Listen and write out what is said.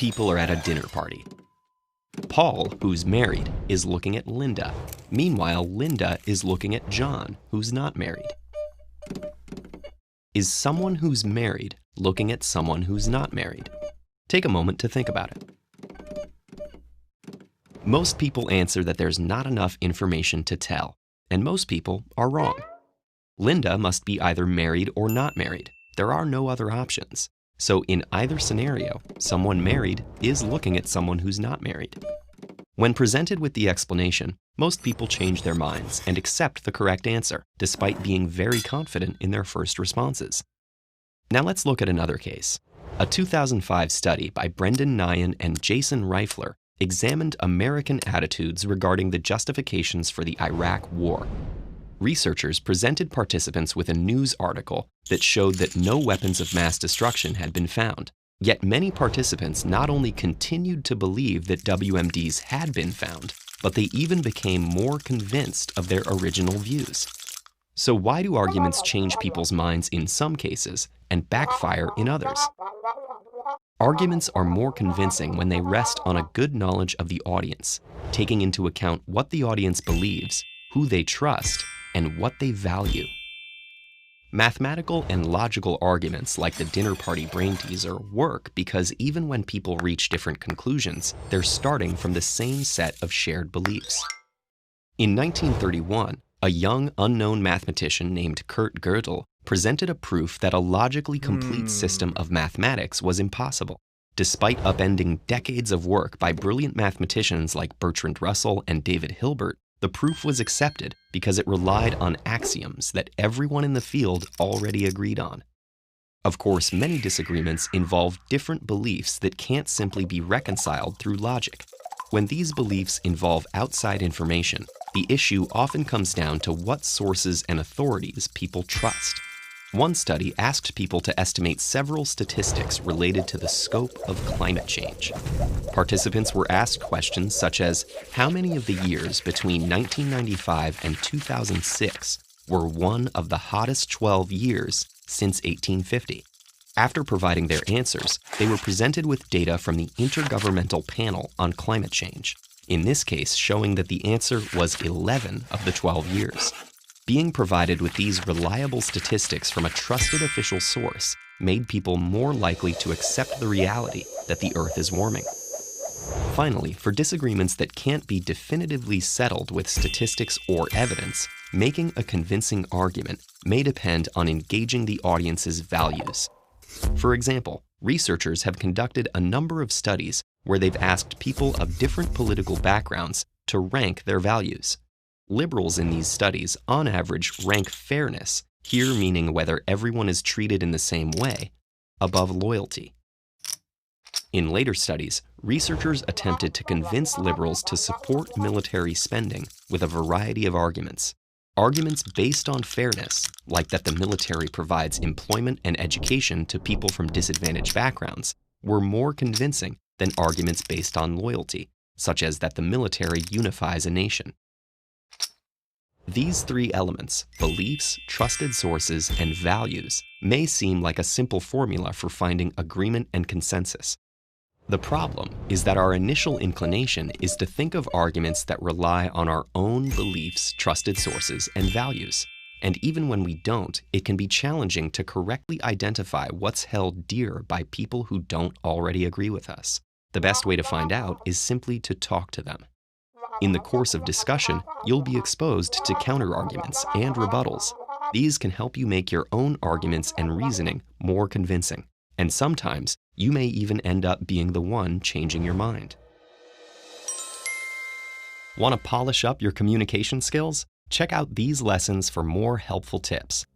people are at a dinner party. Paul, who's married, is looking at Linda. Meanwhile, Linda is looking at John, who's not married. Is someone who's married looking at someone who's not married? Take a moment to think about it. Most people answer that there's not enough information to tell, and most people are wrong. Linda must be either married or not married. There are no other options. So in either scenario, someone married is looking at someone who's not married. When presented with the explanation, most people change their minds and accept the correct answer, despite being very confident in their first responses. Now let's look at another case. A 2005 study by Brendan Nyan and Jason Reifler examined American attitudes regarding the justifications for the Iraq War. Researchers presented participants with a news article that showed that no weapons of mass destruction had been found. Yet many participants not only continued to believe that WMDs had been found, but they even became more convinced of their original views. So why do arguments change people's minds in some cases and backfire in others? Arguments are more convincing when they rest on a good knowledge of the audience, taking into account what the audience believes, who they trust, and what they value. Mathematical and logical arguments like the dinner party brain teaser work because even when people reach different conclusions, they're starting from the same set of shared beliefs. In 1931, a young unknown mathematician named Kurt Gödel presented a proof that a logically complete system of mathematics was impossible. Despite upending decades of work by brilliant mathematicians like Bertrand Russell and David Hilbert, the proof was accepted because it relied on axioms that everyone in the field already agreed on. Of course, many disagreements involve different beliefs that can't simply be reconciled through logic. When these beliefs involve outside information, the issue often comes down to what sources and authorities people trust. One study asked people to estimate several statistics related to the scope of climate change. Participants were asked questions such as, how many of the years between 1995 and 2006 were one of the hottest 12 years since 1850? After providing their answers, they were presented with data from the Intergovernmental Panel on Climate Change, in this case showing that the answer was 11 of the 12 years. Being provided with these reliable statistics from a trusted official source made people more likely to accept the reality that the Earth is warming. Finally, for disagreements that can't be definitively settled with statistics or evidence, making a convincing argument may depend on engaging the audience's values. For example, researchers have conducted a number of studies where they've asked people of different political backgrounds to rank their values. Liberals in these studies, on average, rank fairness, here meaning whether everyone is treated in the same way, above loyalty. In later studies, researchers attempted to convince liberals to support military spending with a variety of arguments. Arguments based on fairness, like that the military provides employment and education to people from disadvantaged backgrounds, were more convincing than arguments based on loyalty, such as that the military unifies a nation. These three elements, beliefs, trusted sources, and values, may seem like a simple formula for finding agreement and consensus. The problem is that our initial inclination is to think of arguments that rely on our own beliefs, trusted sources, and values. And even when we don't, it can be challenging to correctly identify what's held dear by people who don't already agree with us. The best way to find out is simply to talk to them. In the course of discussion, you'll be exposed to counterarguments and rebuttals. These can help you make your own arguments and reasoning more convincing. And sometimes, you may even end up being the one changing your mind. Want to polish up your communication skills? Check out these lessons for more helpful tips.